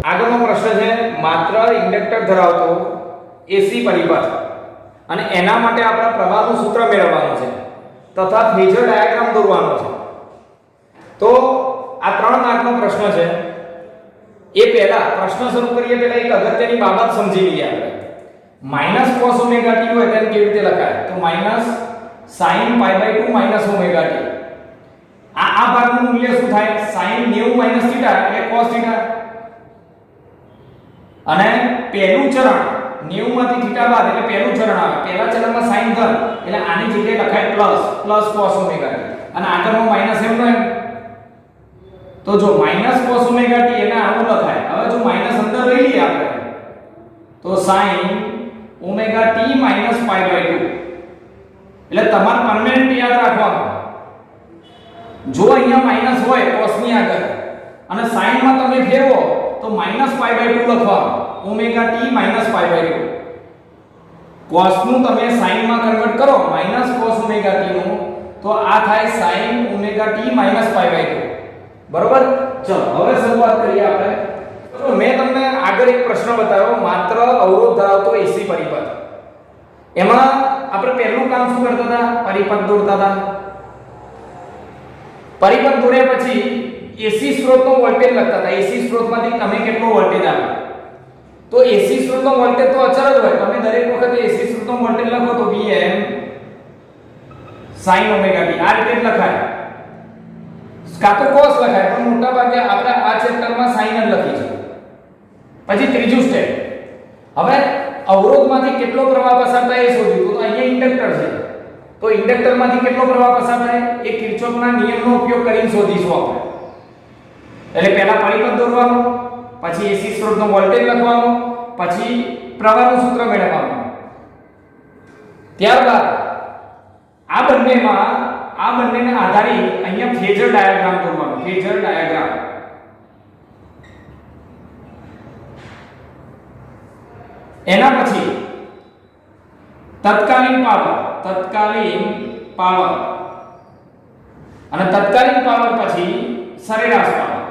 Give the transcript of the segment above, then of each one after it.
આગળનો પ્રશ્ન છે માત્ર ઇન્ડક્ટર ધરાવતો એસી પરિપથ અને એના માટે આપણે પ્રવાહનું સૂત્ર મેળવવાનું છે તથા ફેઝર ડાયાગ્રામ દોરવાનો છે। તો આ 3 માર્કનો પ્રશ્ન છે। એ પહેલા પ્રશ્ન શરૂ કરીએ પહેલા એક અગત્યની બાબત સમજી લઈએ આપણે। માઈનસ cos ઓમેગા t હોય તેને કેવી રીતે લખાય? તો minus sin π/2 minus omega t। આ ભાગનું મૂલ્ય શું થાય? sin 90 માઈનસ થીટા એટલે cos થીટા। અને પહેલું ચરણ 90 માંથી થીટા બાદ એટલે પહેલું ચરણ આવે। પહેલા ચરણમાં sin ધન એટલે આની જગ્યાએ લખાય પ્લસ cos ઓમેગા t અને આગળનો માઈનસ એમનો એમ। તો જો માઈનસ cos ઓમેગા t એને આવું લખાય। હવે જો માઈનસ અંદર લઈ લઈએ આપણે તો sin ઓમેગા t માઈનસ π/2 એટલે તમારે પરમેનન્ટ યાદ રાખવાનું। જો અહીંયા માઈનસ હોય cos ની આગળ અને sin માં તમે ફેરવો તો માઈનસ π/2 લખવાનું ઓમેગા t માઈનસ π/2। cos નું તમે sin માં કન્વર્ટ કરો માઈનસ cos ઓમેગા t નું તો આ થાય sin ઓમેગા t માઈનસ π/2। બરોબર। ચલો હવે શરૂઆત કરીએ આપણે। તો મેં તમને આગળ એક પ્રશ્ન બતાવ્યો માત્ર અવરોધ ધરાવતો એસી પરિપથ। એમાં આપણે પહેલું કામ શું કરતા હતા? પરિપથ દોરતા હતા। પરિપથ દોર્યા પછી એસી સ્ત્રોતનો વોલ્ટેજ લખતા હતા। એસી સ્ત્રોતમાંથી તમે કેટલો વોલ્ટેજ આવે તો એસી સ્ત્રોતનો વોલ્ટેજ તો અચળ જ હોય। તમે દરેક વખતે એસી સ્ત્રોતનો વોલ્ટેજ લખો તો Vm sin ઓમેગા t આ રીતે જ લખાય કાં તો cos લખાય પણ મોટા ભાગે આપણે આ ચેપ્ટરમાં sin જ લખી છે। પછી ત્રીજું સ્ટેપ હવે અવરોધમાંથી કેટલો પ્રવાહ પસાર થાય એ શોધ્યું। તો અહીંયા ઇન્ડક્ટર છે તો ઇન્ડક્ટરમાંથી કેટલો પ્રવાહ પસાર થાય એ કિર્ચોફના નિયમનો ઉપયોગ કરીને શોધીશું આપણે। એટલે પહેલા પરિપથ દોરવાનો પછી એસી સ્ત્રોતનો વોલ્ટેજ લખવાનો પછી પ્રવાહનું સૂત્ર મેળવવાનું। ત્યારબાદ આ બંનેને આધારિત અહીંયા ફેઝર ડાયાગ્રામ દોરવાનો। ફેઝર ડાયાગ્રામ એના પછી તત્કાલીન પાવર અને તત્કાલીન પાવર પછી સરેરાશ પાવર।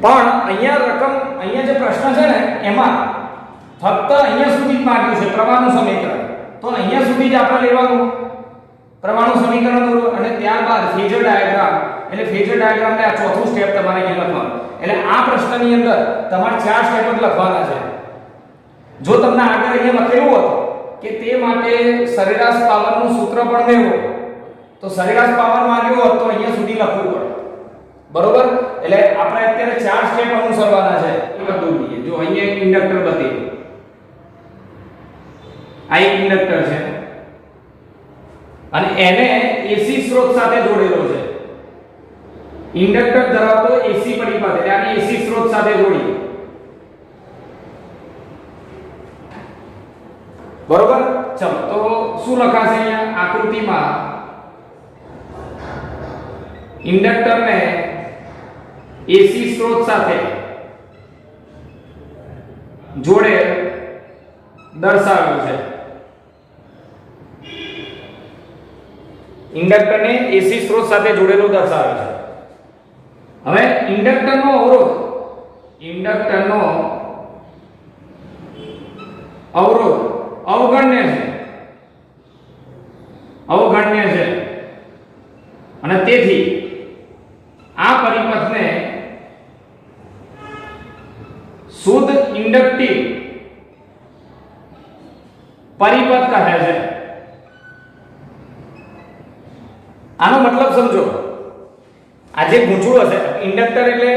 પણ અહીંયા જે પ્રશ્ન છે ને એમાં ફક્ત અહીંયા સુધી જ માંગ્યું છે પ્રવાહનું સમીકરણ। તો અહીંયા સુધી જ આપણે લેવાનું પ્રવાહનું સમીકરણ દોરવું અને ત્યારબાદ ફેઝર ડાયાગ્રામ એટલે ફેઝર ડાયાગ્રામને આ ચોથું સ્ટેપ તમારે અહીંયા લખવાનું। એટલે આ પ્રશ્નની અંદર તમારે 4 સ્ટેપ જ લખવાના છે। જો તમને આગળ અહીંયા લખેલું હતું કે તે માટે સરેરાશ પાવરનું સૂત્ર પણ મેળવો તો સરેરાશ પાવર માંગ્યો હોત તો અહીંયા સુધી લખવું પડે। બરોબર। એટલે આપણે અત્યારે 4 સ્ટેપ અનુસરવાના છે એ બધું જોઈએ। જો અહીંયા એક ઇન્ડક્ટર બતાવ્યું આ એક ઇન્ડક્ટર છે અને એને એસી સ્ત્રોત સાથે જોડેલો છે। ઇન્ડક્ટર ધરાવતો એસી પરિપથ એટલે આને એસી સ્ત્રોત સાથે જોડી। બરોબર। ચલો તો શું લખાશે અહીંયા આકૃતિમાં ઇન્ડક્ટરને એસી સ્ત્રોત સાથે જોડે દર્શાવ્યું છે। ઇન્ડક્ટરને એસી સ્ત્રોત સાથે જોડેલો દર્શાવે છે। હવે ઇન્ડક્ટરનો અવરોધ અવગણ્ય છે અને તેથી આ પરિપથને શુદ્ધ ઇન્ડક્ટિવ પરિપથ કહે છે। આનો મતલબ સમજો। આ જે ગૂંચળું હશે ઇન્ડક્ટર એટલે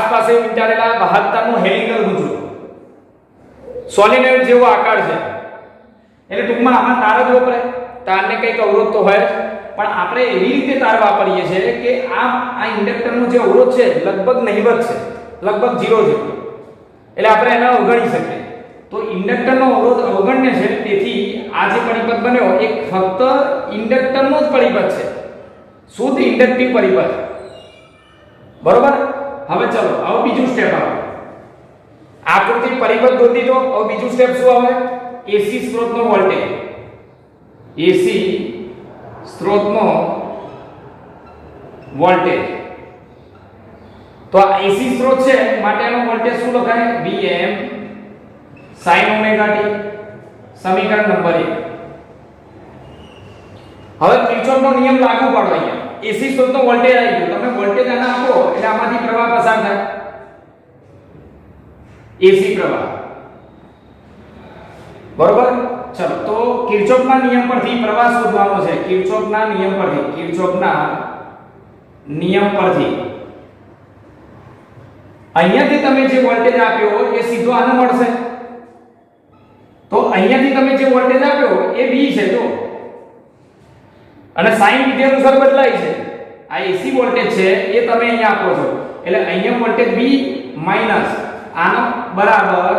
પાસે વીંટાળેલા વાહકતાનું હેલિકલ ગૂંચળું સોલેનોઇડ જેવો આકાર છે। એટલે ટૂંકમાં આમાં તાર જ વપરાય। તારને કંઈક અવરોધ તો હોય પણ આપણે એવી રીતે તાર વાપરીએ છીએ કે આ ઇન્ડક્ટરનો જે અવરોધ છે લગભગ નહિવત છે, લગભગ 0 છે। એટલે આપણે એને અવગણી શકીએ। તો ઇન્ડક્ટરનો અવરોધ અવગણ્ય છે તેથી આ જે પરિપથ બન્યો એ ફક્ત ઇન્ડક્ટરનો જ પરિપથ છે, શુદ્ધ ઇન્ડક્ટિવ પરિપથ। બરોબર। હવે ચલો હવે બીજું સ્ટેપ આવે। આકૃતિ પરિપથ દોરી દીધો। હવે બીજું સ્ટેપ શું આવે? એસી સ્ત્રોતનો વોલ્ટેજ। એસી સ્ત્રોતનો વોલ્ટેજ. તો આ એસી સ્ત્રોત છે માટે એનો વોલ્ટેજ શું લખાય? Vm sin omega t. સમીકરણ નંબર 1. હવે કિર્ચોફનો નિયમ લાગુ પાડો. અહીંયા એસી સ્ત્રોતનો વોલ્ટેજ આવી ગયો. તમે વોલ્ટેજ આના આપો એટલે આમાંથી પ્રવાહ પસાર થાય, એસી પ્રવાહ. બરોબર. ચલો તો કિર્ચોફના નિયમ પરથી પ્રવાહ શોધવાનો છે. કિર્ચોફના નિયમ પરથી અહીંયાથી તમે જે વોલ્ટેજ આપ્યો એ સીધો આને મળશે. તો અહીંયાથી તમે જે વોલ્ટેજ આપ્યો એ V છે જો, અને સાઈન વિધિ અનુસાર બદલાય છે. આ એસી વોલ્ટેજ છે એ તમે અહીંયા આપો છો એટલે અહીંયા વોલ્ટેજ V માઈનસ આનો બરાબર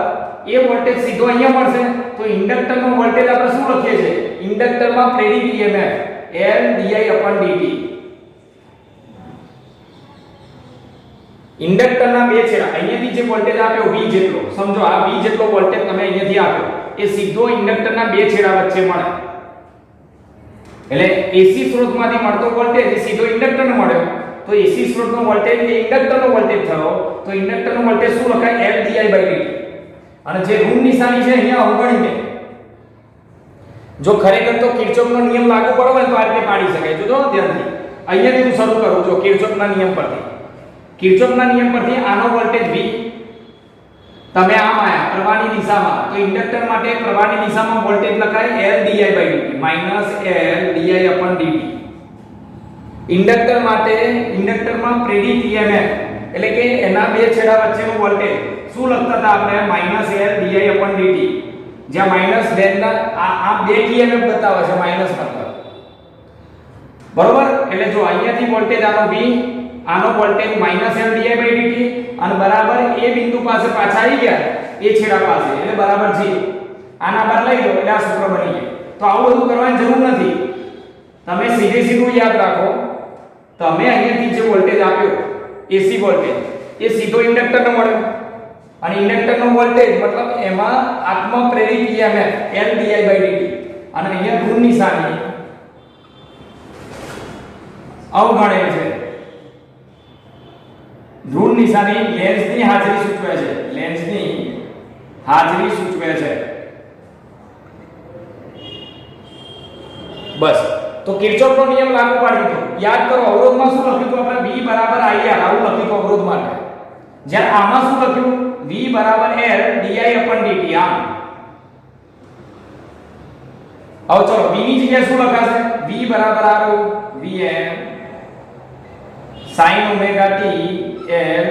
એ વોલ્ટેજ સીધો અહીંયા મળશે. તો ઇન્ડક્ટરનો વોલ્ટેજ આપણે શું લખીએ છીએ? ઇન્ડક્ટરમાં પ્રેરિત EMF L di/dt. ઇન્ડક્ટરના બે છેડા અહીંયાથી જે વોલ્ટેજ આપ્યો V જેટલો, સમજો આ V જેટલો વોલ્ટેજ તમે અહીંયાથી આપ્યો એ સીધો ઇન્ડક્ટરના બે છેડા વચ્ચે મળે. એટલે એસી સ્ત્રોતમાંથી મળતો વોલ્ટેજ એ સીધો ઇન્ડક્ટરને મળ્યો. તો એસી સ્ત્રોતનો વોલ્ટેજ એ ઇન્ડક્ટરનો વોલ્ટેજ થયો. તો ઇન્ડક્ટરનો વોલ્ટેજ શું લખાય? L di/dt. અને જે ઋણ નિશાની છે અહીંયા અવગણીને જો ખરેખર તો કિર્ચોફનો નિયમ લાગુ પડવો હોય તો આ રીતે પાડી શકાય. જો ધ્યાનથી અહીંયાથી હું શરૂ કરું. જો કિર્ચોફના નિયમ પરથી આનો વોલ્ટેજ V તમે આમ આયા પ્રવાહની દિશામાં, તો ઇન્ડક્ટર માટે પ્રવાહની દિશામાં વોલ્ટેજ લખાય L di/dt minus L di/dt. Inductor માટે ઇન્ડક્ટરમાં પ્રેરિત EMF એટલે કે એના બે છેડા વચ્ચેનો વોલ્ટેજ શું લખતા હતા આપણે? Minus L di/dt. જ્યાં માઈનસ ડેલ્ટા આ બે EMF બતાવે છે માઈનસ મતલબ. બરોબર. એટલે જો અહીંયાથી વોલ્ટેજ આનો V, આનો વોલ્ટેજ માઈનસ L di/dt અને બરાબર એ બિંદુ પાસે પાછા આવી ગયા એ છેડા પાસે એટલે બરાબર G. આના બાદ લઈ લો એટલે આ સૂત્ર બની જાય. તો આવું બધું કરવાની જરૂર નથી. તમે સીધું યાદ રાખો. તમે અહીંયાથી જે વોલ્ટેજ આપ્યો એસી વોલ્ટેજ એ સીધો ઇન્ડક્ટરને મળ્યો. અને ઇન્ડક્ટરનો વોલ્ટેજ મતલબ એમાં આત્મ પ્રેરિત EMF L di/dt. અને અહીંયા ઋણ નિશાની અવગણેલ છે. ઋણ નિશાની લેન્સની હાજરી સૂચવે છે. બસ. તો કિર્ચોફનો નિયમ લાગુ પાડી દીધો. યાદ કરો અવરોધમાં શું લખ્યું હતું આપણે? V IR આવું લખ્યું હતું અવરોધ માટે. જ્યારે આમાં શું લખ્યું? V L di/dt. આમ. હવે ચલો V ની જગ્યાએ શું લખાશે? V Vm sin omega t L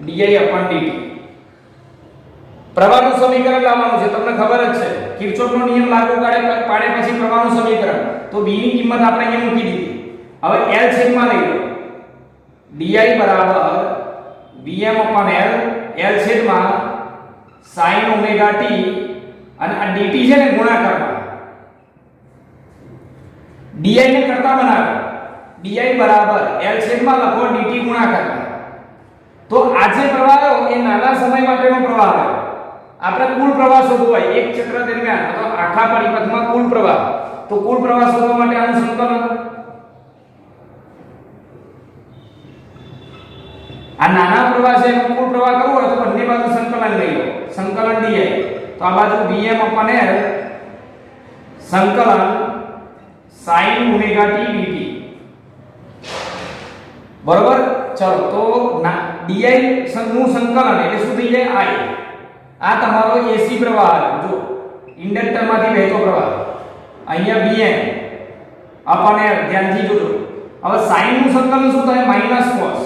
di/dt. પ્રવાહનું સમીકરણ લાવવાનું છે. તમને ખબર જ છે કિર્ચોફનો નિયમ લાગુ પાડે પછી પ્રવાહનું સમીકરણ. તો B ની કિંમત આપણે અહીંયા મૂકી દીધી. હવે L છેદમાં લઈ લો. di બરાબર Vm L L છેદમાં sin ઓમેગા t અને આ dt છે ને ગુણાકારમાં di ને કરતા બનાવો. di બરાબર L છેદમાં લખો dt ગુણાકારમાં. તો આ જે પ્રવાહ આવ્યો એ નાના સમય માટેનો પ્રવાહ આવ્યો. આપણે કુલ પ્રવાહ શોધવો હોય એક ચક્ર દરમિયાન અથવા આખા પરિપથમાં કુલ પ્રવાહ. તો કુલ પ્રવાહ શોધવા માટે આનું સંકલન. આ નાના પ્રવાહ છે એનો કુલ પ્રવાહ કરવો હોય તો બંને બાજુ સંકલન લઈ લો. સંકલન di. તો આ બાજુ Vm L સંકલન sin ઓમેગા t dt. બરોબર. ચલો તો di નું સંકલન એટલે શું થઈ જાય? I. આ તમારો એસી પ્રવાહ જો ઇન્ડક્ટરમાંથી વહેતો પ્રવાહ. અહીંયા Vm L ધ્યાનથી જોજો. હવે sin નું સંકલન શું થાય? Minus cos.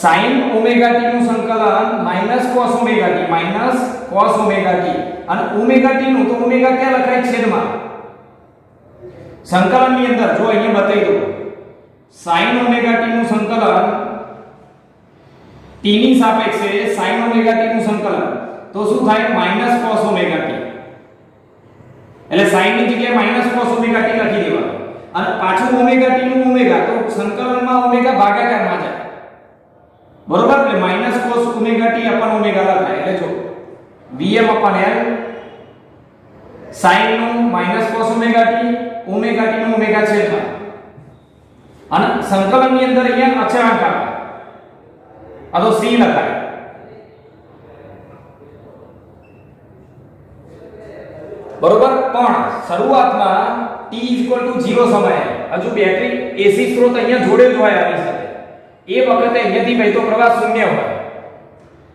sin omega t નું સંકલન માઈનસ cos ઓમેગા t અને ઓમેગા t નું તો ઓમેગા ક્યાં લખાય? છેદમાં. સંકલન ની અંદર જો અહીંયા બતાવી દો sin ઓમેગા t નું સંકલન t ની સાપેક્ષે sin ઓમેગા t નું સંકલન તો શું થાય? Minus cos omega t. એટલે sin ની જગ્યાએ માઈનસ cos ઓમેગા t લખી દેવાનું અને પાછું ઓમેગા t નું ઓમેગા તો સંકલનમાં ઓમેગા ભાગાકારમાં જાય. બરોબર. એટલે minus cos omega t omega લખાય. એટલે જો Vm L sin નું minus cos omega t, omega t નું ઓમેગા છેદમાં, અને સંકલનની અંદર અહીંયા અચળાંક આવે આ તો c લખાય. બરોબર, પણ શરૂઆતમાં t 0 સમયે હજુ બેટરી એસી સ્ત્રોત અહીંયા જોડે જ હોય આની સાથે, એ વખતે અહીંયાથી વહેતો પ્રવાહ શૂન્ય હોય,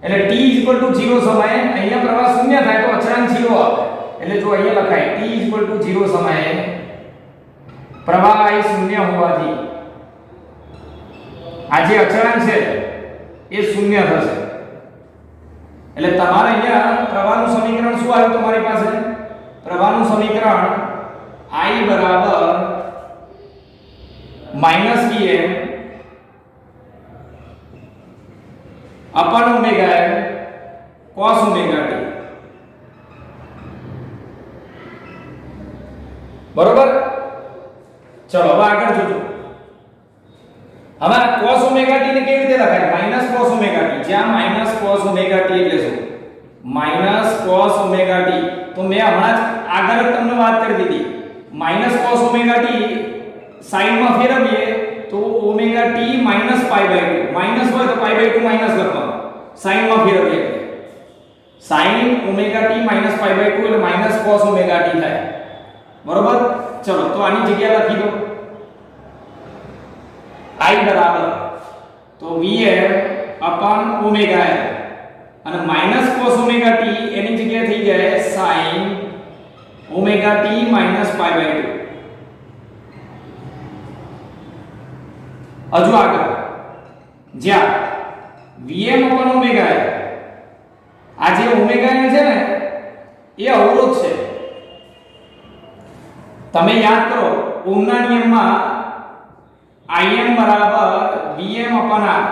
એટલે t 0 સમયે અહીંયા પ્રવાહ શૂન્ય થાય તો અચળાંક 0 આવે. એટલે જો અહીંયા લખાય t 0 સમયે પ્રવાહ I શૂન્ય હોવાથી આ જે અચળાંક છે એ શૂન્ય થશે. એટલે તમારે અહીંયા પ્રવાહનું સમીકરણ શું આવ્યું તમારી પાસે? પ્રવાહનું સમીકરણ I બરાબર -Vm upon omega m cos omega t. બરોબર, ચલો હવે આગળ જોજો. હવે cos ઓમેગા t ને કેવી રીતે લખાય? Minus cos omega t. જ્યાં cos ઓમેગા t એટલે શું? cos omega t. તો મેં હમણાં જ આગળ તમને વાત કરી દીધી, cos ઓમેગા t sin માં ફેરવીએ તો ઓમેગા t -π/2, માઈનસ હોય તો π/2 માઈનસ લખવાનું, sin માં ફેરવીએ sin ઓમેગા t -π/2 એટલે cos ઓમેગા t થાય. બરોબર, ચલો તો આની જગ્યા લખી દો I બરાબર તો Vm અપન ઓમેગા m અને cos ઓમેગા t એની જગ્યાએ થઈ જાય sin ઓમેગા t -π/2. હજુ આગળ જ્યાં Vm અપન ઓમેગા m, આ જે ઓમેગા m છે ને એ અવરોધ છે. તમે યાદ કરો ઓહમના નિયમમાં Im બરાબર Vm અપન R.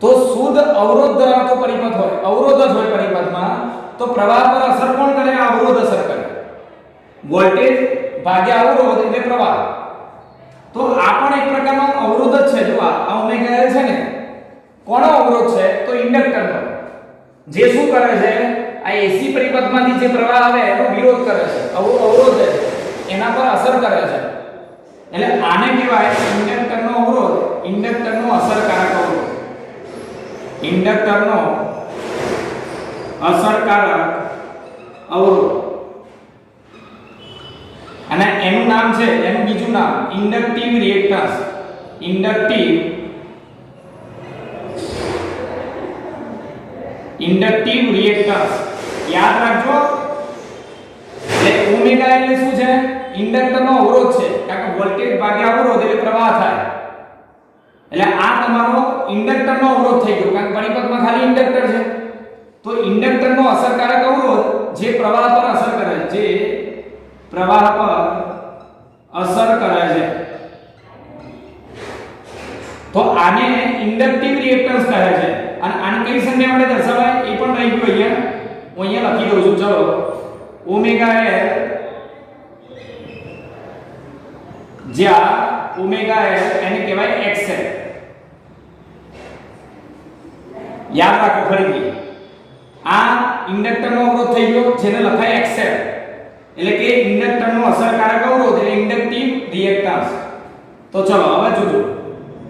તો શુદ્ધ અવરોધ ધરાવતો પરિપથ હોય, અવરોધ જ હોય પરિપથમાં, તો પ્રવાહ પર અસર કોણ કરે? અવરોધ અસર કરે. વોલ્ટેજ ભાગ્યા અવરોધ એટલે પ્રવાહ. તો આ પણ એક પ્રકારનો અવરોધ જ છે. જો આ ઓમેગા L છે ને, કોનો અવરોધ છે? તો ઇન્ડક્ટરનો. જે શું કરે છે? આ એસી પરિપથમાંથી જે પ્રવાહ આવે એનો વિરોધ કરે છે, અવરોધ છે, એના પર અસર કરે છે. એટલે આને કહેવાય ઇન્ડક્ટરનો અવરોધ, ઇન્ડક્ટરનો અસરકારક અવરોધ, ઇન્ડક્ટરનો અસરકારક અવરોધ. અને એનું નામ છે, એનું બીજું નામ ઇન્ડક્ટિવ રિએક્ટન્સ. ઇન્ડક્ટિવ રિએક્ટન્સ યાદ રાખજો. એટલે ઓમેગા એટલે શું છે? ઇન્ડક્ટરનો અવરોધ છે, કારણ કે વોલ્ટેજ ભાગ્યા અવરોધ એટલે પ્રવાહ થાય. એટલે આ તમારો ઇન્ડક્ટરનો અવરોધ થઈ ગયો, કારણ કે પરિપથમાં ખાલી ઇન્ડક્ટર છે. તો ઇન્ડક્ટરનો અસરકારક અવરોધ જે પ્રવાહ પર અસર કરે છે, જે પ્રવાહ પર અસર કરે છે, તો આને ઇન્ડક્ટિવ રિએક્ટન્સ કહે છે. અને આને કઈ સંજ્ઞા વડે દર્શાવાય એ પણ રહી ગયું અહીંયા. હું અહીંયા લખી દઉં છું. ચલો, ઓમેગા L જ્યાં ઓમેગા L એને કહેવાય XL. યાદ રાખો ફરીથી, આ ઇન્ડક્ટરનો અવરોધ થઈ ગયો જેને લખાય XL, એટલે કે ઇન્ડક્ટરનો અસરકારક અવરોધ એટલે ઇન્ડક્ટિવ રિએક્ટન્સ. તો ચલો હવે જોજો.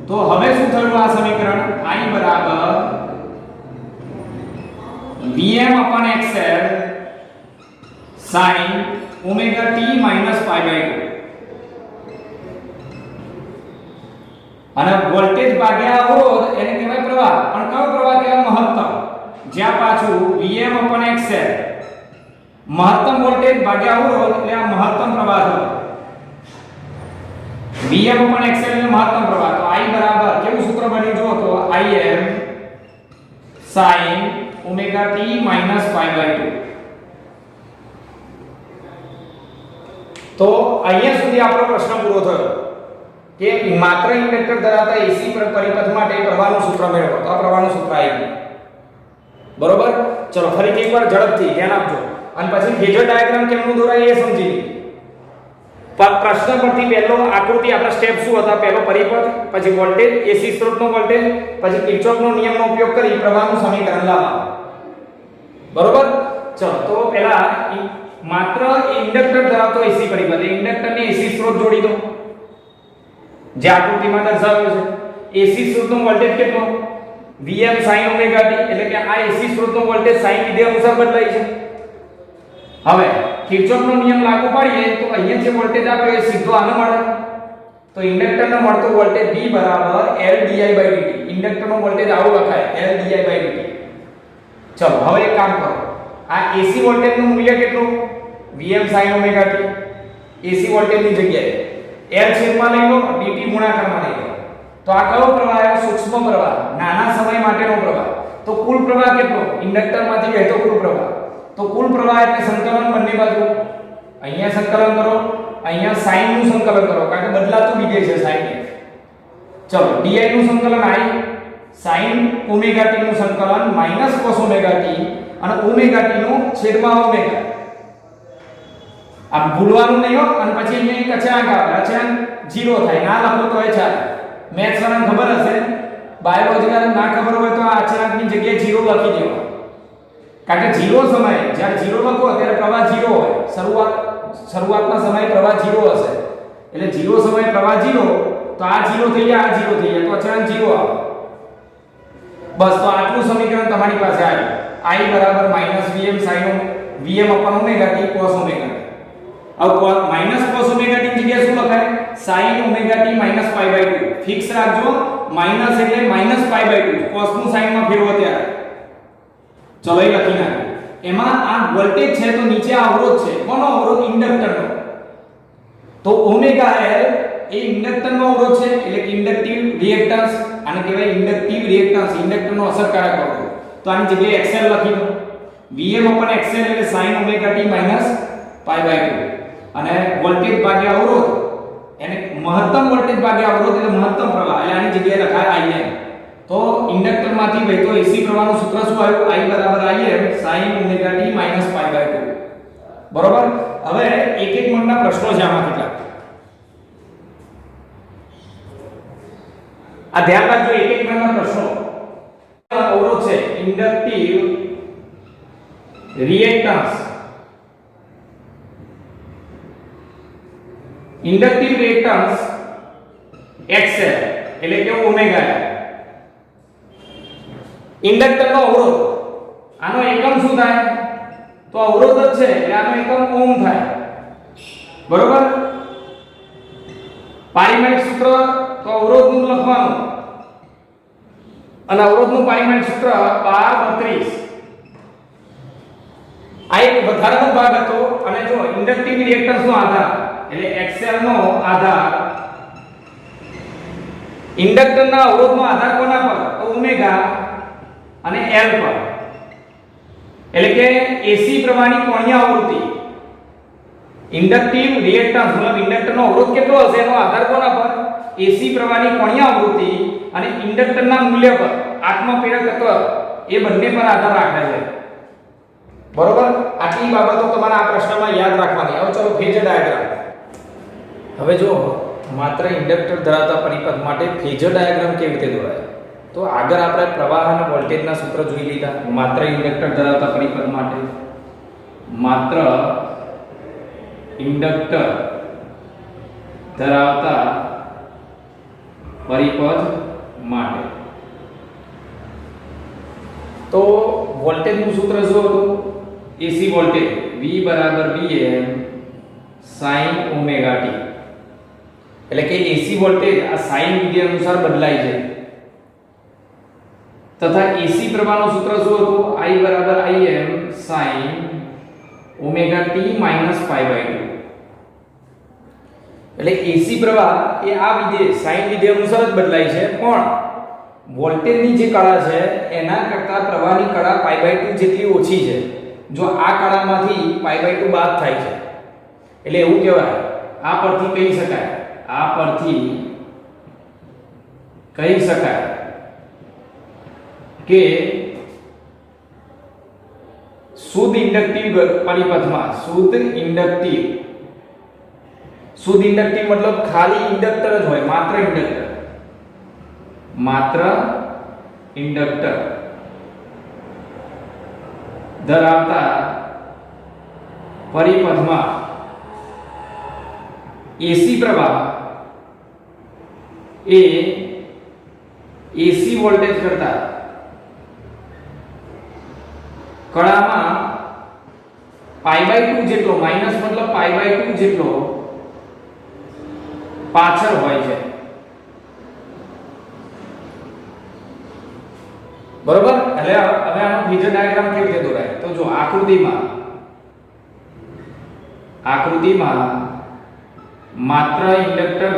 તો હવે શું થયું? આ સમીકરણ I બરાબર Vm અપન XL sin omega t -π/2. અને વોલ્ટેજ ભાગ્યા અવરોધ એને કહેવાય પ્રવાહ. પણ કયો પ્રવાહ કહેવાય? મહત્તમ. જ્યાં પાછું Vm અપન XL મહત્તમ વોલ્ટેજ ભાગ્યા અવરોધ એટલે આ મહત્તમ પ્રવાહ થયો. Vm અપન XL એટલે મહત્તમ પ્રવાહ. તો I બરાબર કેવું સૂત્ર બન્યું જો? તો Im sin ઓમેગા t -π/2. તો અહીંયા સુધી આપણો પ્રશ્ન પૂરો થયો કે માત્ર ઇન્ડક્ટર ધરાવતા એસી પરિપથ માટે પ્રવાહનું સૂત્ર મેળવો. તો આ પ્રવાહનું સૂત્ર આવી ગયું. બરોબર, ચલો ફરીથી એકવાર ઝડપથી ધ્યાન આપજો અને પછી ફેઝર ડાયાગ્રામ કેમનું દોરાય એ સમજી લો. પ્રશ્ન પરથી પહેલો આકૃતિ આપણા સ્ટેપ શું હતા? પહેલો પરિપથ, પછી વોલ્ટેજ, એસી સ્ત્રોતનો વોલ્ટેજ, પછી કિર્ચોફનો નિયમનો ઉપયોગ કરી પ્રવાહનું સમીકરણ લાવવાનું. બરોબર, ચલો તો પહેલા માત્ર ઇન્ડક્ટર ધરાવતો એસી પરિપથ ઇન્ડક્ટરને એસી સ્ત્રોત જોડી દો જે આકૃતિમાં દર્શાવ્યું છે એસી સ્ત્રોતનો વોલ્ટેજ કેટલો Vm sin ઓમેગા t એટલે કે આ એસી સ્ત્રોતનો વોલ્ટેજ sin વિધેય અનુસાર બદલાય છે હવે કિર્ચોફનો નિયમ લાગુ પાડીએ તો અહીંયા જે વોલ્ટેજ આપ્યો એ સીધો આને મળે તો ઇન્ડક્ટરનો મળતો વોલ્ટેજ V L di/dt ઇન્ડક્ટરનો વોલ્ટેજ આવો લખાય L di/dt ચલો હવે એક કામ કરો આ AC વોલ્ટેજનું મૂલ્ય કેટલું Vm sin omega t AC વોલ્ટેજની જગ્યાએ L છેદમાં લઈ લો dt ગુણાકારમાં લઈ લો તો આ કયો પ્રવાહ છે સૂક્ષ્મ પ્રવાહ નાના સમય માટેનો પ્રવાહ તો કુલ પ્રવાહ કેટલો ઇન્ડક્ટરમાંથી વહેતો કુલ પ્રવાહ તો કુલ પ્રવાહ એટલે સંકલન બંને બાજુ અહીંયા સંકલન કરો અહીંયા sin નું સંકલન કરો કારણ કે બદલાતું વિધેય છે sin એ ચલો di નું સંકલન i sin ઓમેગા t નું સંકલન માઈનસ cos ઓમેગા t અને ઓમેગા t નું છેદમાં ઓમેગા આ ભૂલવાનું નહીં હો અને પછી અહીંયા એક અચળાંક આવે અચળાંક 0 થાય ના લખો તો એ ચાલે મેથ્સ વાળાને ખબર હશે બાયોલોજીના ના ખબર હોય તો આ અચળાંકની જગ્યાએ 0 લખી દેવા કારણ કે 0 સમયે જ્યારે 0 લખો ત્યારે પ્રવાહ 0 હોય શરૂઆતના સમયે પ્રવાહ 0 હશે એટલે 0 સમયે પ્રવાહ 0 તો આ 0 થઈ જાય આ 0 થઈ જાય તો અચળાંક 0 આવે બસ તો આટલું સમીકરણ તમારી પાસે આવ્યું i Vm sin Vm omega t cos omega t હવે માઈનસ cos ઓમેગા t ની જગ્યાએ શું લખાય sin omega t minus π/2 fix રાખજો માઈનસ એટલે માઈનસ π/2 cos નું sin માં ફેરવો ત્યારે ચલો એ લખી નાખો એમાં આ વોલ્ટેજ છે તો નીચે આ અવરોધ છે કોનો અવરોધ ઇન્ડક્ટરનો તો ઓમેગા L એ ઇન્ડક્ટરનો અવરોધ છે એટલે કે ઇન્ડક્ટિવ રિએક્ટન્સ આને કહેવાય ઇન્ડક્ટિવ રિએક્ટન્સ ઇન્ડક્ટરનો અસરકારક અવરોધ તો આની જગ્યાએ XL લખી દો Vm XL એટલે sin ઓમેગા t માઈનસ π/2 અને વોલ્ટેજ ભાગ્યા અવરોધ એને મહત્તમ વોલ્ટેજ ભાગ્યા અવરોધ એટલે મહત્તમ પ્રવાહ એટલે આની જગ્યાએ લખાય Im તો ઇન્ડક્ટર માંથી વહેતો AC પ્રવાહનું સૂત્ર શું આવ્યું I Im sin omega t minus π/2 બરોબર હવે એક એક મિનિટના પ્રશ્નો છે આમાં કેટલા આ ધ્યાન રાખજો એક એક મિનિટના પ્રશ્નો અવરોધ છે inductive reactance inductive reactance XL એટલે કે ઓમેગા L ઇન્ડક્ટરનો અવરોધ આનો એકમ શું થાય તો અવરોધ જ છે એટલે આનો એકમ ઓહમ થાય બરોબર પારિમાણિક સૂત્ર તો અવરોધનું લખવાનું અને અવરોધનું પારિમાણિક સૂત્ર 1232 આ એક વધારાનો ભાગ હતો અને જો ઇન્ડક્ટિવ રિએક્ટન્સ નો આધાર એટલે XL નો આધાર ઇન્ડક્ટરના અવરોધનો આધાર કોના પર ઓમેગા અને L પર એટલે કે AC પ્રવાહની કોણીય આવૃત્તિ ઇન્ડક્ટિવ રિએક્ટન્સ મતલબ ઇન્ડક્ટરનો અવરોધ કેટલો હશે એનો આધાર કોના પર AC પ્રવાહની કોણીય આવૃત્તિ અને ઇન્ડક્ટરના મૂલ્ય પર આત્મપ્રેરક તત્વ એ બંને પર આધાર રાખે છે બરોબર આટલી બાબતો તમારે આ પ્રશ્નમાં યાદ રાખવાની હવે ચલો ફેઝર ડાયાગ્રામ હવે જો માત્ર ઇન્ડક્ટર ધરાવતા પરિપથ માટે ફેઝર ડાયાગ્રામ કેવી રીતે દોરાય તો આગળ આપણે પ્રવાહ અને વોલ્ટેજના સૂત્ર જોઈ લીધા માત્ર ઇન્ડક્ટર ધરાવતા પરિપથ માટે માત્ર ઇન્ડક્ટર ધરાવતા પરિપથ માટે તો વોલ્ટેજનું સૂત્ર શું હતું AC voltage V Vm sin omega t એટલે કે AC વોલ્ટેજ આ sin વિધેય અનુસાર બદલાય છે તથા AC પ્રવાહનું સૂત્ર શું હતું I Im sin omega t minus π/2 એટલે AC પ્રવાહ એ આ વિધેય sin વિધેય અનુસાર જ બદલાય છે પણ વોલ્ટેજની જે કળા છે એના કરતા પ્રવાહની કળા π/2 જેટલી ઓછી છે જો આ કળામાંથી π/2 બાદ થાય છે એટલે એવું કહેવાય આ પરથી કહી શકાય કે શુદ્ધ ઇન્ડક્ટિવ પરિપથમાં શુદ્ધ ઇન્ડક્ટિવ મતલબ ખાલી ઇન્ડક્ટર જ હોય માત્ર ઇન્ડક્ટર ધરાવતા પરિપથમાં એસી પ્રવાહ એ એસી વોલ્ટેજ કરતા કળામાં π/2 જેટલો માઈનસ મતલબ π/2 જેટલો પાછળ હોય છે, બરોબર. એટલે હવે આનો ફેઝર ડાયાગ્રામ કેવી રીતે દોરાય તો જો આકૃતિમાં માત્ર ઇન્ડક્ટર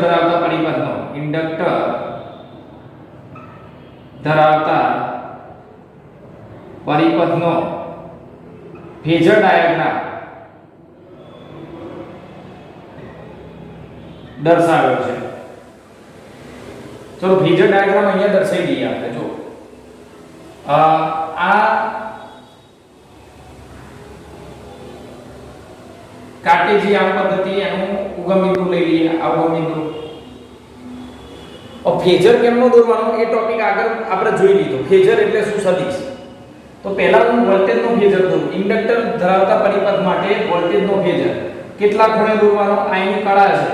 ધરાવતા પરિપથનો ફેઝર ડાયાગ્રામ દર્શાવ્યો છે. ચલો ફેઝર ડાયાગ્રામ અહીંયા દર્શાવી દઈએ આપણે. જો આ કાર્ટેશિયન પદ્ધતિ એનું ઉગમ બિંદુ લઈ લઈએ. આ ઉગમ બિંદુ ફેઝર કેમનો દોરવાનો એ ટોપિક આગળ આપણે જોઈ લીધો. ફેઝર એટલે શું? સદિશ. તો પહેલા હું વોલ્ટેજનો ફેઝર દોરું. ઇન્ડક્ટર ધરાવતા પરિપથ માટે વોલ્ટેજનો ફેઝર કેટલા ખૂણે દોરવાનો? આની કળા છે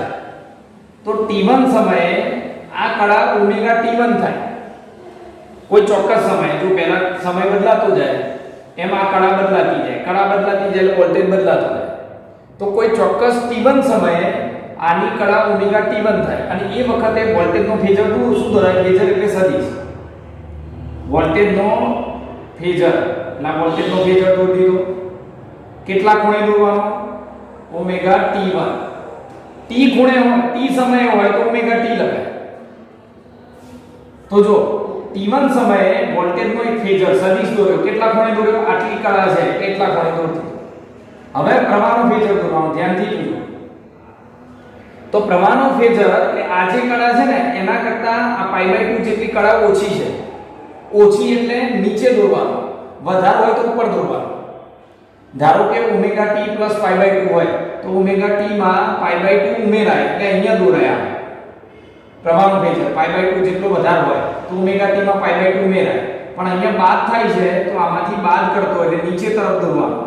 તો t1 સમયે આ કળા ઓમેગા t1 થાય. કોઈ ચોક્કસ સમયે જો પહેલા સમય બદલાતો જાય એમ આ કળા બદલાતી જાય. કળા બદલાતી જાય એટલે વોલ્ટેજ બદલાતો જાય. તો કોઈ ચોક્કસ t1 સમયે આની કળા ઓમેગા t1 થાય અને એ વખતે વોલ્ટેજનો ફેઝર શું દોરાય? ફેઝર એટલે સદિશ. વોલ્ટેજનો ફેઝર ના વોલ્ટેજનો ફેઝર દોરી દીધો. કેટલા ખૂણે દોરવાનો? Omega t1. t ખૂણે હોય, t સમયે હોય તો ઓમેગા t લખાય. તો જો t1 સમયે વોલ્ટેજનો એક ફેઝર સદિશ દોર્યો. કેટલા ખૂણે દોર્યો? આટલી કળા છે એટલા ખૂણે દોરતો. હવે પ્રવાહનો ફેઝર દોરવાનો. ધ્યાનથી જોજો. તો પ્રવાહનો ફેઝર એટલે આ જે કળા છે ને એના કરતા આ π/2 જેટલી કળા ઓછી છે. ઓછી એટલે નીચે દોરવાનો, વધારે હોય તો ઉપર દોરવાનો. ધારો કે ઓમેગા t + π/2 હોય તો ઓમેગા t માં π/2 ઉમેરાય એટલે અહીંયા દોરાયા. પ્રવાહનો ફેઝર π/2 જેટલો વધારે હોય તો ઓમેગા t માં π/2 ઉમેરાય, પણ અહીંયા બાદ થાય છે તો આમાંથી બાદ કરતો એટલે નીચે તરફ દોરવાનો.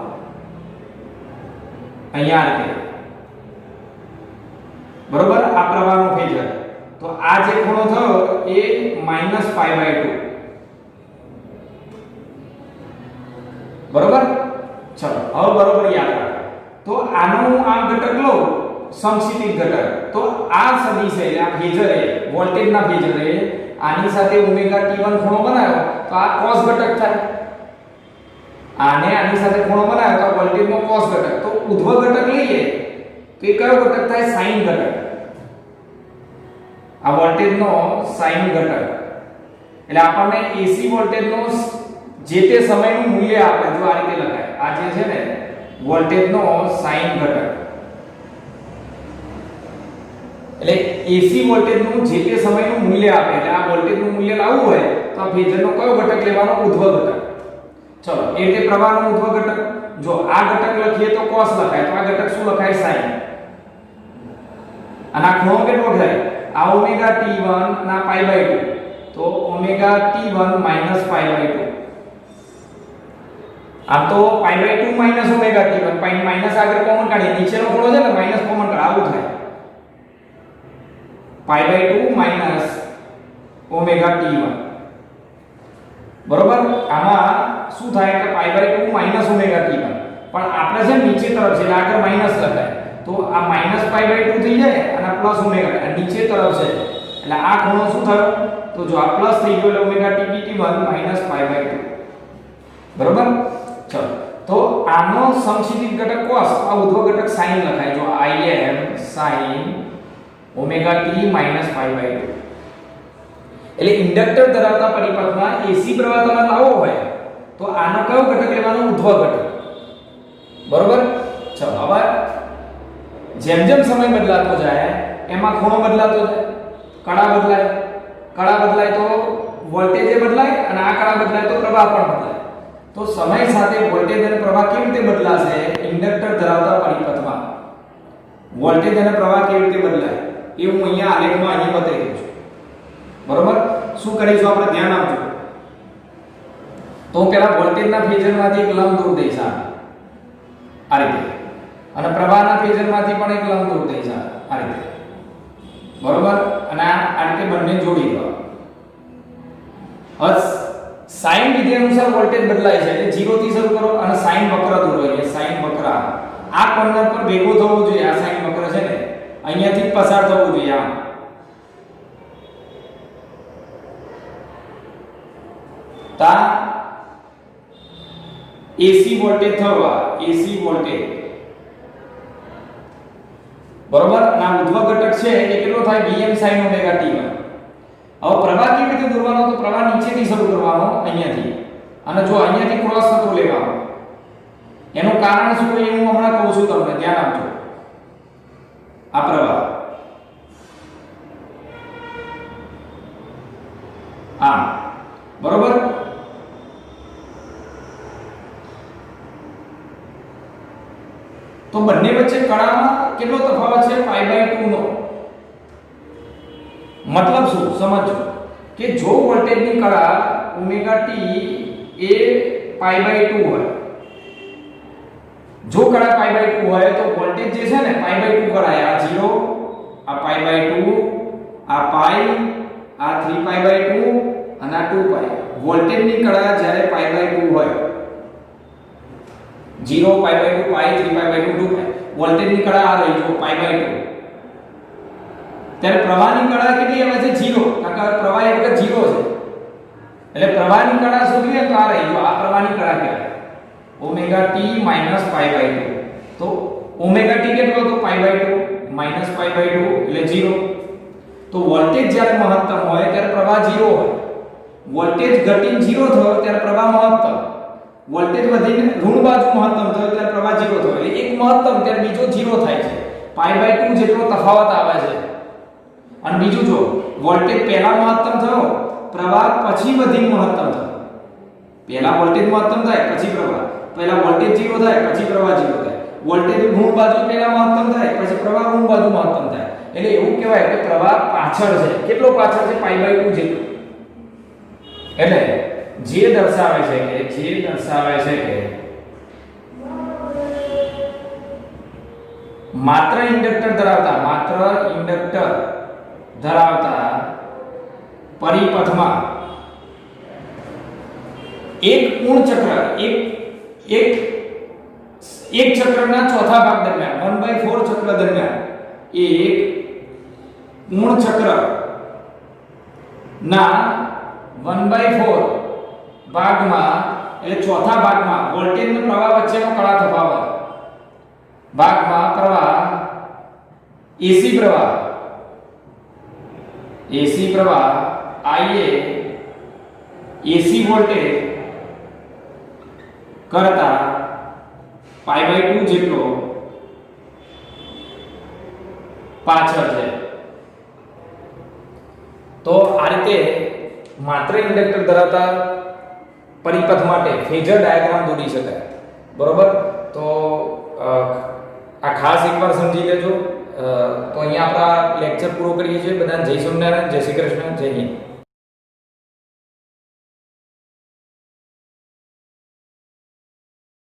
અહીંયા આ રીતે, બરોબર. આ પ્રવાહનો ફેઝર. તો આ જે ખૂણો થયો એ -π/2, બરોબર. ચલો હવે બરોબર યાદ રાખો. તો આનો હું આ ઘટક લઉં સમક્ષિતિજ ઘટક, તો આ સદિશ છે આ ફેઝર એ વોલ્ટેજના ફેઝર એ આની સાથે ઓમેગા t1 ખૂણો બનાવ્યો તો આ cos ઘટક થાય. આની સાથે ખૂણો બનાવ્યો તો વોલ્ટેજનો cos ઘટક. તો ઉધ્વ ઘટક લઈએ તો એ કયો ઘટક થાય? sin ઘટક. આ વોલ્ટેજનો sin ઘટક એટલે આપણને AC વોલ્ટેજનો જે તે સમયનું મૂલ્ય આપે. જો આ રીતે લખાય, આ જે છે ને વોલ્ટેજનો sin ઘટક એટલે AC વોલ્ટેજનું જે તે સમયનું મૂલ્ય આપે. એટલે આ વોલ્ટેજનું મૂલ્ય લાવવું હોય તો આ ફેઝરનો કયો ઘટક લેવાનો? ઉધ્વ ઘટક. ચલો એ રીતે પ્રવાહનો ઉધ્વ ઘટક. જો આ ઘટક લખીએ તો cos લખાય, તો આ ઘટક શું લખાય? sin. અને આ ખૂણો કેટલો થાય? આ ઓમેગા t1 ના π/2 તો ઓમેગા t1 - π/2. આ તો π/2 - ઓમેગા t1 માઈનસ આગળ કોમન કાઢીએ. નીચેનો ખૂણો છે ને માઈનસ કોમન કાઢ, આવું થાય. π/2 - ઓમેગા t1, બરોબર. આમાં શું થાય કે π/2 - ઓમેગા t1, પણ આપણે છે નીચે તરફ છે એટલે આગળ માઈનસ લખાય. તો આ -π/2 થઈ જાય અને આ પ્લસ ઓમેગા અને નીચે તરફ છે એટલે આ ખૂણો શું થયો? તો જો આ પ્લસ થઈ ગયો એટલે ઓમેગા t1 - π/2, બરોબર. ચલો તો આનો સમક્ષિતિજ ઘટક cos, આ ઉધ્વ ઘટક sin લખાય. જો Im sin ઓમેગા t - π/2. એટલે ઇન્ડક્ટર ધરાવતા પરિપથમાં AC પ્રવાહ તમારે લાવવો હોય તો આનો કયો ઘટક લેવાનો? ઉધ્વ ઘટક, બરોબર. ચલો હવે જેમ જેમ સમય બદલાતો જાય એમાં ખૂણો બદલાતો જાય, કળા બદલાય તો વોલ્ટેજ બદલાય અને આ કળા બદલાય તો પ્રવાહ પણ બદલાય. તો સમય સાથે વોલ્ટેજ અને પ્રવાહ કેવી રીતે બદલાશે? ઇન્ડક્ટર ધરાવતા પરિપથમાં વોલ્ટેજ અને પ્રવાહ કેવી રીતે બદલાય એ હું અહીંયા આલેખમાં અહીંયા બતાવી દઉં છું, બરોબર. શું કરીશું આપણે? ધ્યાન આપજો. તો પહેલા વોલ્ટેજના ફેઝરમાંથી એક લંબ દોરી દઈશ આ રીતે. અને પ્રવાહના ફેઝરમાંથી પણ એક લંબ દૂર થઈ જાય આ રીતે, બરોબર. અને આ રીતે બંને જોડી દો. હવે સાઈન વિધિ અનુસાર વોલ્ટેજ બદલાય છે એટલે 0 થી શરૂ કરો અને સાઈન વક્ર દોરો. એટલે સાઈન વક્ર આ કોર્નર પર ભેગો થવો જોઈએ. આ સાઈન વક્ર છે ને અહીંયાથી પસાર થવું જોઈએ આમ. તા એસી વોલ્ટેજ થવા, એસી વોલ્ટેજ, બરોબર. ના ઉધ્વ ઘટક છે એ કેટલો થાય Vm sin ઓમેગા t. હવે પ્રવાહ કેવી રીતે દોરવાનો? તો પ્રવાહ નીચેથી શરૂ કરવાનો અહીંયાથી, અને જો અહીંયાથી ક્રોસ થતો લેવાનો. એનું કારણ શું એ હું હમણાં કહું છું તમને, ધ્યાન આપજો. આ પ્રવાહ આમ, બરોબર. તો બંને વચ્ચે કણામાં કેટલો તફાવત છે? π/2 નો. મતલબ શું સમજો કે જો વોલ્ટેજની કળા ઓમેગા t એ π/2 હોય, જો કળા π/2 હોય તો વોલ્ટેજ જે છે ને π/2 કળાએ આ 0, આ π/2, આ π, આ 3π/2 અને આ 2π. વોલ્ટેજની કળા જ્યારે π/2 હોય, 0, π/2, π, 3π/2, 2π, વોલ્ટેજની કળા આ રહી જો π/2, ત્યારે પ્રવાહની કળા કેટલી આવે છે? 0. કારણ કે પ્રવાહ એક વખત 0 છે એટલે પ્રવાહની કળા શોધવી તો આ રહી જો આ પ્રવાહની કળા કહેવાય ઓમેગા t π/2. તો ઓમેગા t કેટલો હતો? π/2 π/2 એટલે 0. તો વોલ્ટેજ જ્યારે મહત્તમ હોય ત્યારે પ્રવાહ 0 હોય. વોલ્ટેજ ઘટીને 0 થયો ત્યારે પ્રવાહ મહત્તમ. વોલ્ટેજ વધીને ઋણ બાજુ મહત્તમ થયો ત્યારે પ્રવાહ 0 થયો. એટલે એક મહત્તમ ત્યારે બીજો 0 થાય છે. π/2 જેટલો તફાવત આવે છે. અને બીજું જો વોલ્ટેજ પહેલા મહત્તમ થયો, પ્રવાહ પછી વધીને મહત્તમ થયો. પહેલા વોલ્ટેજ મહત્તમ થાય પછી પ્રવાહ, પહેલા વોલ્ટેજ 0 થાય પછી પ્રવાહ 0 થાય. વોલ્ટેજ ઋણ બાજુ પહેલા મહત્તમ થાય પછી પ્રવાહ ઋણ બાજુ મહત્તમ થાય. એટલે એવું કહેવાય કે પ્રવાહ પાછળ છે. કેટલો પાછળ છે? π/2 જેટલો. એટલે જે દર્શાવે છે કે માત્ર ઇન્ડક્ટર ધરાવતા પરિપથમાં એક પૂર્ણ ચક્ર એક ચક્રના ચોથા ભાગ દરમિયાન 1/4 ચક્ર દરમિયાન એક પૂર્ણ ચક્ર ના 1/4 ભાગમાં એટલે ચોથા ભાગમાં વોલ્ટેજ અને પ્રવાહ વચ્ચેનો કળા તફાવત ભાગમાં પ્રવાહ એસી પ્રવાહ IA એસી વોલ્ટેજ કરતા π/2 જેટલો પાછળ છે. તો આ રીતે માત્ર ઇન્ડક્ટર ધરાવતા પરિપથ માટે ફેઝર ડાયાગ્રામ દોરી શકાય, બરોબર. તો આ ખાસ એકવાર સમજી લેજો. તો અહીંયા આપણા લેક્ચર પૂરો કરીએ છીએ. બધાને જય સ્વામિનારાયણ, જય શ્રી કૃષ્ણ, જય હિન્દ.